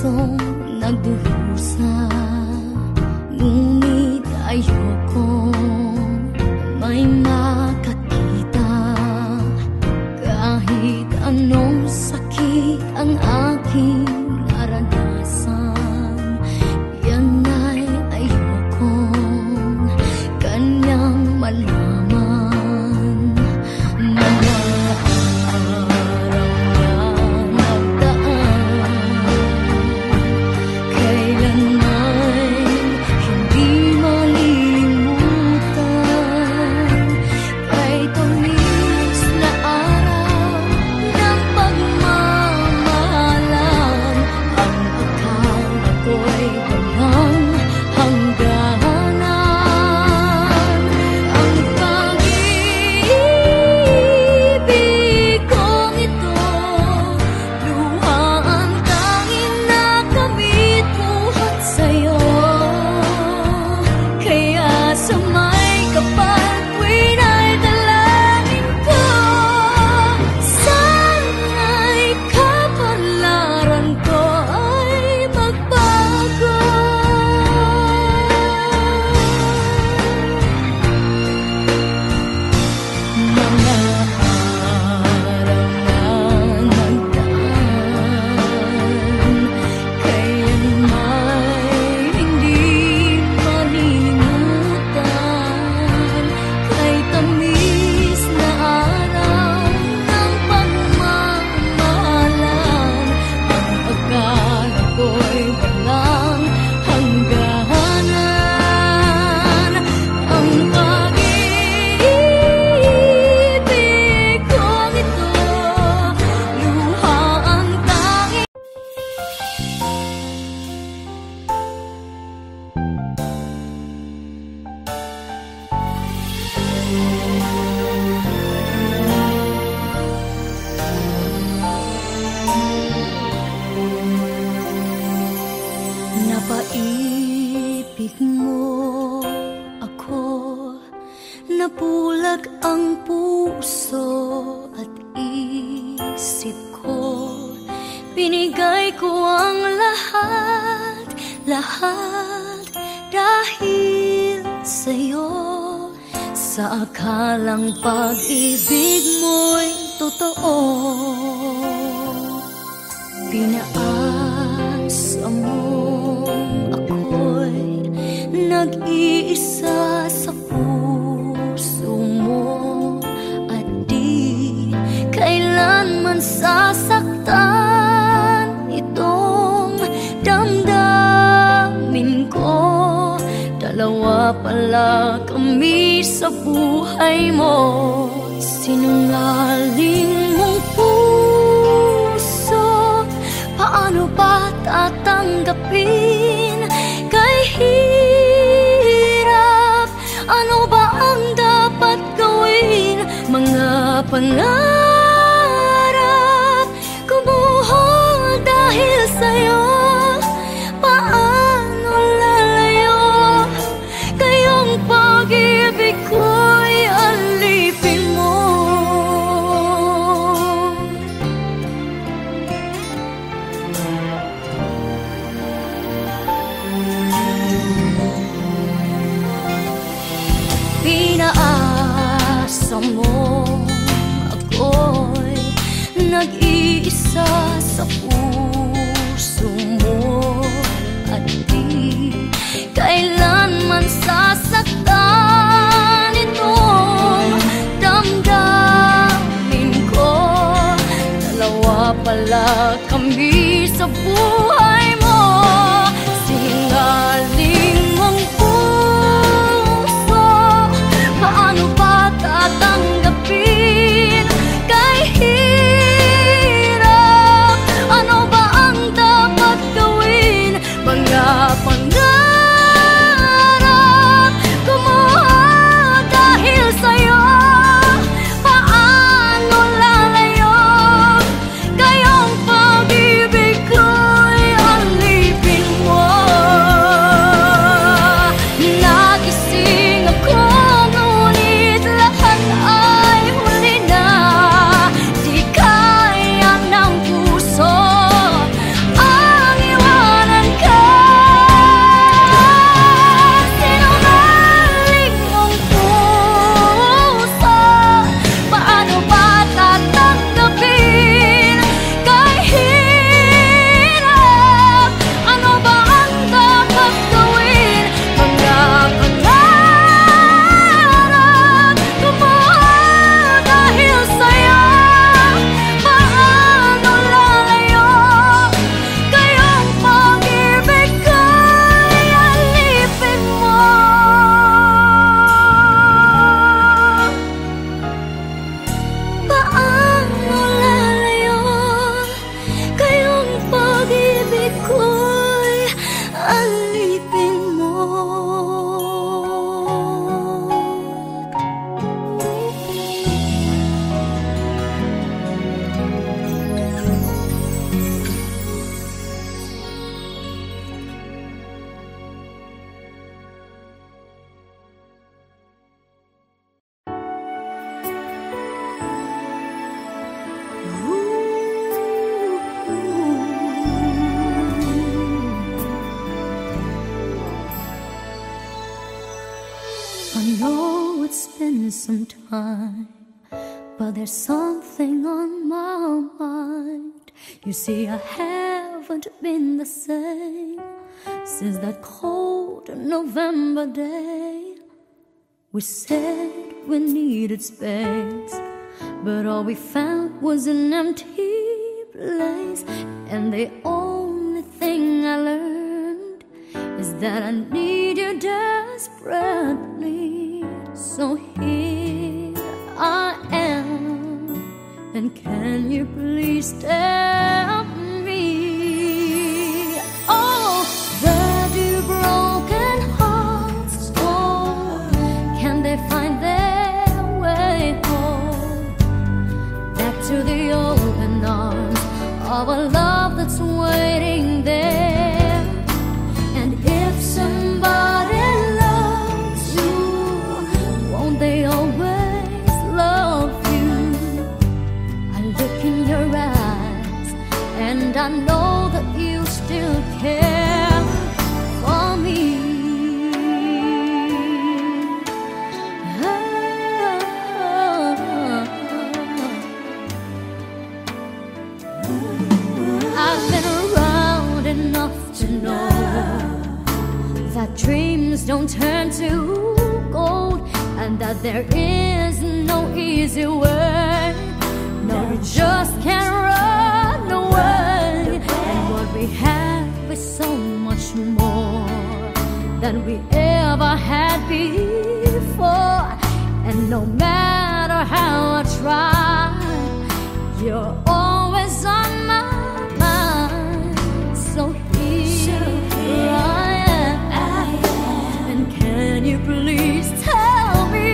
pusong nagdurusa, ngunit ayokong may makakita. Kahit anong sakit ang aking naranasan, yan ay ayokong kanyang malaman. Mga araw na nagdaan, kailanman hindi malilimutan. Kay tumis na araw ng pagmamahalan, ang akala ko'y walang hangganan. Ang pag-ibig kong ito, luha ang tanging nakamit buhat sa'yo. Kaya sa may kapal tuwin ay dalangin ko, sana'y kapalaran ko ay magbago. Mga araw na nagdaan, kailanman hindi malilimutan. Kay tamis na araw ng pagmamahalan, ang akala ko'y walang hangganan. Ang pag-ibig kong ito, luha ang tanging napaibig mo ako, nabulag ang puso at isip ko. Binigay ko ang lahat, lahat dahil sa'yo. Sa akalang pag-ibig mo'y totoo, pinaasa mong ako'y nag-iisa sa puso mo, at di kailanman sasaktan itong damdamin ko. Dalawa pala kami sa buhay mo, sinungaling mong puso, paano ba tatanggapin? Kay hirap, ano ba ang dapat gawin? Mga pangarap kumuha dahil sa'yo, paano lalayo? Kayong pag-ibig ko'y alipin mo. Pinaasa mo ako'y nag-iisa sa puso mo, at di kailanman sasaktan itong damdamin ko. Dalawa pala kami sa buhay mo, sinungaling mong puso, paano ba tatanggapin? Kay hirap, ano ba ang dapat gawin? Mga pangarap kumuha dahil sa'yo, paano lalayo? Kayong pag-ibig ko'y alipin. been some time, but there's something on my mind. You see, I haven't been the same since that cold November day. We said we needed space, but all we found was an empty place. And the only thing I learned is that I need you desperately. So here I am, and can you please tell me, oh, where do broken hearts go? Can they find their way home, back to the open arms of a love that's waiting there? And if somebody loves you, won't they always love you? I look in your eyes and I know that you still care for me. I've been around enough to know that dreams don't turn to gold, and that there is no easy way. No, we just can't run away. And what we have is so much more than we ever had before. And no matter how I try, you're always on my mind. So here I am, and can you please tell me,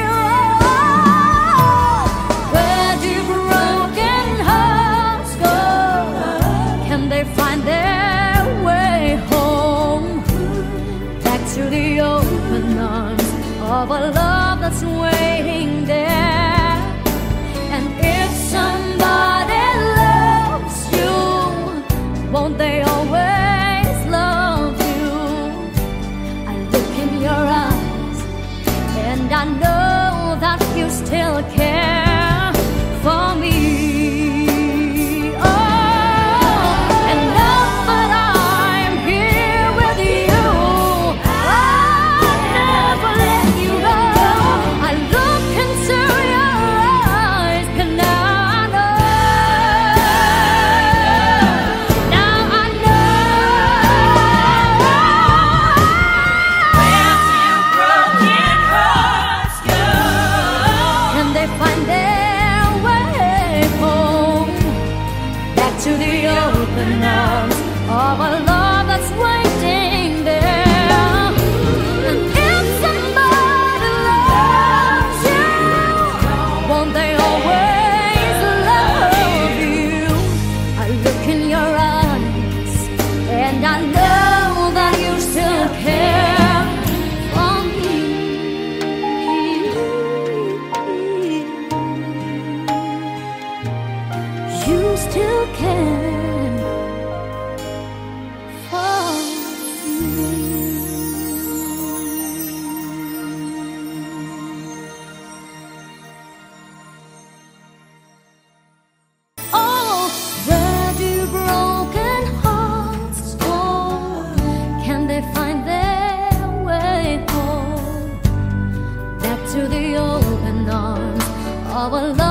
oh, where do broken hearts go? Can they find their way home, back to the open arms of a love that's waiting there? And if somebody loves you, won't they always love you? I look in your eyes and I know that you still care for me. Oh, and now that I'm here with you, I'll never let you go. I look into your eyes and now I know. Now I know. Where do broken hearts go? Can they find their way home, back to the open arms of a love that's waiting there? And if somebody loves you, won't they always love you? I look in your eyes and I know that you still care for me. You still care for me. Oh, where do broken hearts go? Can they find their way home, back to the open arms of a love